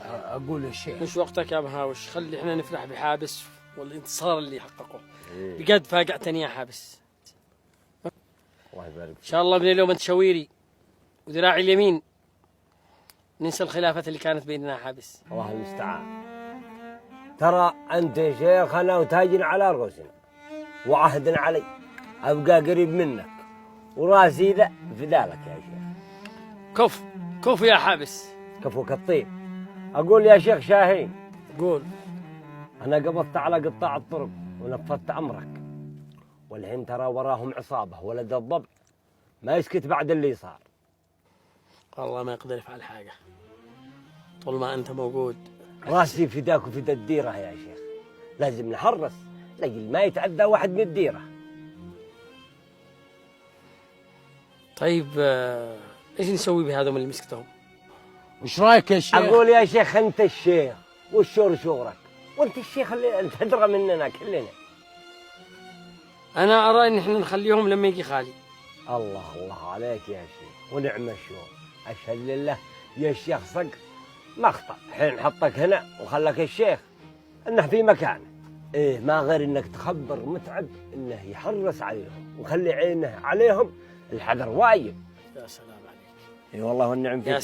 اقول الشيخ. مش وقتك يا مهاوش، خلي احنا نفرح بحابس والانتصار اللي حققه. بجد فاقعتني يا حابس. الله يبارك فيك. ان شاء الله من اليوم انت شويري وذراعي اليمين. ننسى الخلافة اللي كانت بيننا يا حابس. الله المستعان. ترى أنت يا شيخ أنا وتاج على رؤوسنا وعهد علي أبقى قريب منك وراسي ذا في ذلك يا شيخ. كف يا حابس. كفوك الطيب. أقول يا شيخ شاهين، قول. أنا قبضت على قطاع الطرق ونفذت أمرك، والحين ترى وراهم عصابة ولد الضبع ما يسكت بعد اللي صار. والله ما يقدر يفعل حاجة طول ما أنت موجود. راسي فداك وفدا الديرة يا شيخ، لازم نحرص لأجل ما يتعدى واحد من الديرة. طيب إيش نسوي بهذول اللي مسكتهم؟ وش رايك يا شيخ؟ أقول يا شيخ أنت الشيخ والشور شورك، وأنت الشيخ اللي أنت أدرى مننا كلنا. أنا أرى إن إحنا نخليهم لما يجي خالي. الله عليك يا شيخ ونعم الشور. أشهد لله يا شيخ صق ما أخطأ. حين حطك هنا وخلك الشيخ إنه في مكانه. إيه ما غير إنك تخبر متعب إنه يحرص عليهم وخلي عينه عليهم. الحذر وايب. يا سلام عليك. إي والله والنعم فيك.